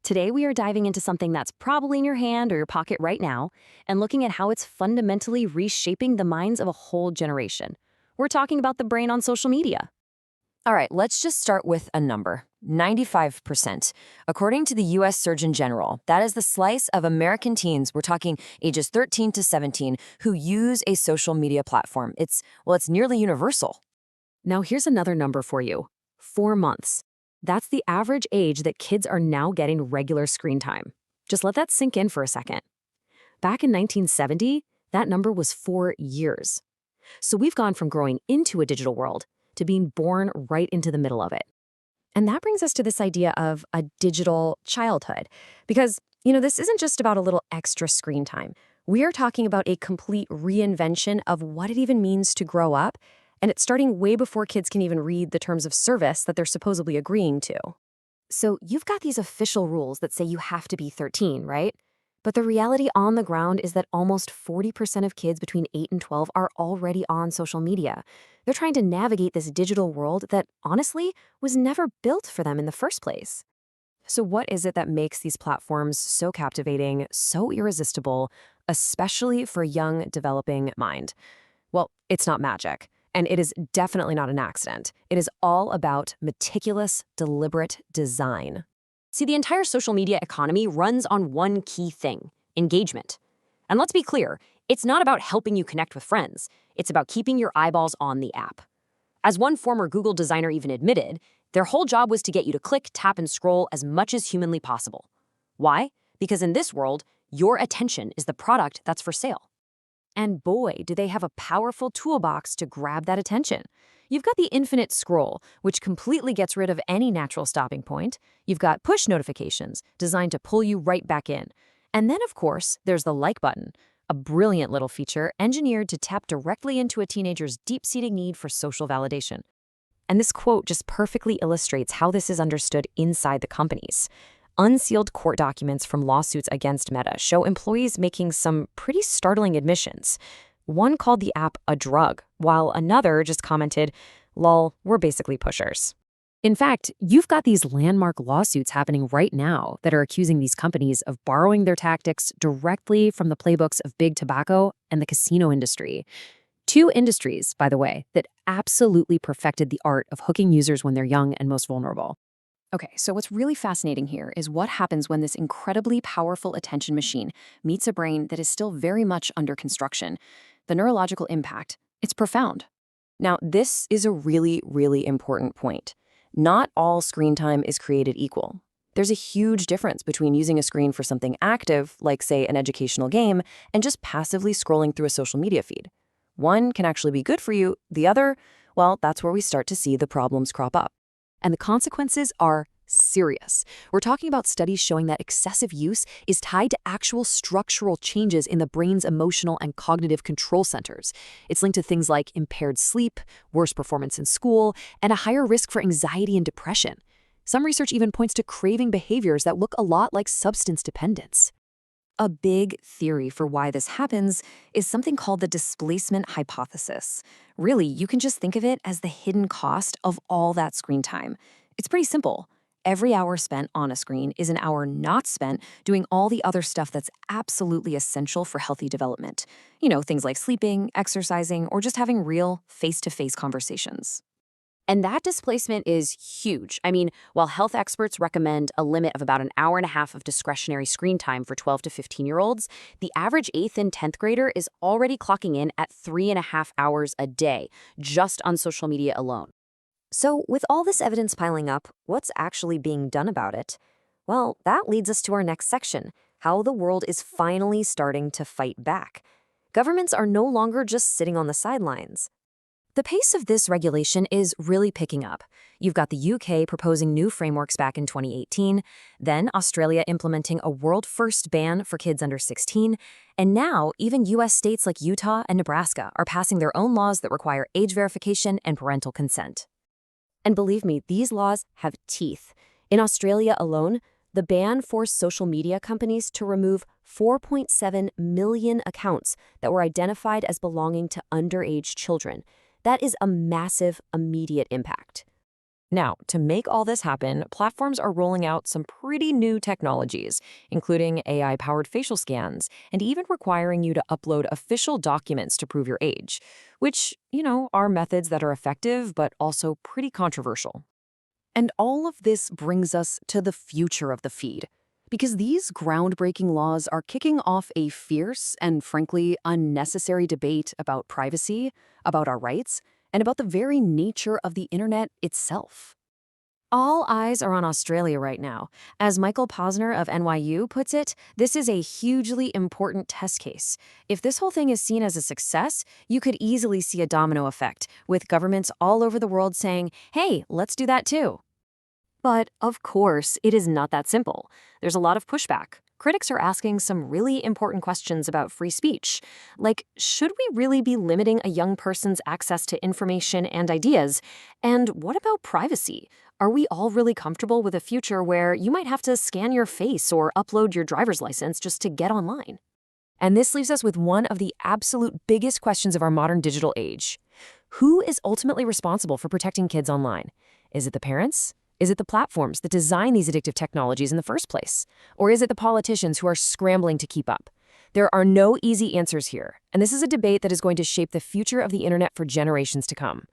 Today, we are diving into something that's probably in your hand or your pocket right now and looking at how it's fundamentally reshaping the minds of a whole generation. We're talking about the brain on social media. All right, let's just start with a number 95%. According to the US Surgeon General, that is the slice of American teens, we're talking ages 13 to 17, who use a social media platform. It's nearly universal. Now, here's another number for you 4 months. That's the average age that kids are now getting regular screen time. Just let that sink in for a second. Back in 1970, that number was 4 years. So we've gone from growing into a digital world to being born right into the middle of it. And that brings us to this idea of a digital childhood. Because, this isn't just about a little extra screen time. We are talking about a complete reinvention of what it even means to grow up. And it's starting way before kids can even read the terms of service that they're supposedly agreeing to. So you've got these official rules that say you have to be 13, right? But the reality on the ground is that almost 40% of kids between 8 and 12 are already on social media. They're trying to navigate this digital world that, honestly, was never built for them in the first place. So what is it that makes these platforms so captivating, so irresistible, especially for a young, developing mind? Well, it's not magic. And it is definitely not an accident. It is all about meticulous, deliberate design. See, the entire social media economy runs on one key thing: engagement. And let's be clear, it's not about helping you connect with friends. It's about keeping your eyeballs on the app. As one former Google designer even admitted, their whole job was to get you to click, tap, and scroll as much as humanly possible. Why? Because in this world, your attention is the product that's for sale. And boy, do they have a powerful toolbox to grab that attention. You've got the infinite scroll, which completely gets rid of any natural stopping point. You've got push notifications, designed to pull you right back in. And then, of course, there's the like button, a brilliant little feature engineered to tap directly into a teenager's deep-seated need for social validation. And this quote just perfectly illustrates how this is understood inside the companies. Unsealed court documents from lawsuits against Meta show employees making some pretty startling admissions. One called the app a drug, while another just commented, "Lol, we're basically pushers." In fact, you've got these landmark lawsuits happening right now that are accusing these companies of borrowing their tactics directly from the playbooks of big tobacco and the casino industry. Two industries, by the way, that absolutely perfected the art of hooking users when they're young and most vulnerable. Okay, so what's really fascinating here is what happens when this incredibly powerful attention machine meets a brain that is still very much under construction. The neurological impact, it's profound. Now, this is a really, really important point. Not all screen time is created equal. There's a huge difference between using a screen for something active, like, say, an educational game, and just passively scrolling through a social media feed. One can actually be good for you, the other, well, that's where we start to see the problems crop up. And the consequences are serious. We're talking about studies showing that excessive use is tied to actual structural changes in the brain's emotional and cognitive control centers. It's linked to things like impaired sleep, worse performance in school, and a higher risk for anxiety and depression. Some research even points to craving behaviors that look a lot like substance dependence. A big theory for why this happens is something called the displacement hypothesis. Really, you can just think of it as the hidden cost of all that screen time. It's pretty simple. Every hour spent on a screen is an hour not spent doing all the other stuff that's absolutely essential for healthy development. Things like sleeping, exercising, or just having real face-to-face conversations. And that displacement is huge. I mean, while health experts recommend a limit of about an hour and a half of discretionary screen time for 12 to 15-year-olds, the average 8th and 10th grader is already clocking in at 3.5 hours a day, just on social media alone. So with all this evidence piling up, what's actually being done about it? Well, that leads us to our next section, how the world is finally starting to fight back. Governments are no longer just sitting on the sidelines. The pace of this regulation is really picking up. You've got the UK proposing new frameworks back in 2018, then Australia implementing a world-first ban for kids under 16, and now even US states like Utah and Nebraska are passing their own laws that require age verification and parental consent. And believe me, these laws have teeth. In Australia alone, the ban forced social media companies to remove 4.7 million accounts that were identified as belonging to underage children. That is a massive, immediate impact. Now, to make all this happen, platforms are rolling out some pretty new technologies, including AI-powered facial scans, and even requiring you to upload official documents to prove your age, which, are methods that are effective but also pretty controversial. And all of this brings us to the future of the feed. Because these groundbreaking laws are kicking off a fierce and, frankly, unnecessary debate about privacy, about our rights, and about the very nature of the internet itself. All eyes are on Australia right now. As Michael Posner of NYU puts it, this is a hugely important test case. If this whole thing is seen as a success, you could easily see a domino effect, with governments all over the world saying, hey, let's do that too. But, of course, it is not that simple. There's a lot of pushback. Critics are asking some really important questions about free speech. Like, should we really be limiting a young person's access to information and ideas? And what about privacy? Are we all really comfortable with a future where you might have to scan your face or upload your driver's license just to get online? And this leaves us with one of the absolute biggest questions of our modern digital age. Who is ultimately responsible for protecting kids online? Is it the parents? Is it the platforms that design these addictive technologies in the first place? Or is it the politicians who are scrambling to keep up? There are no easy answers here, and this is a debate that is going to shape the future of the internet for generations to come.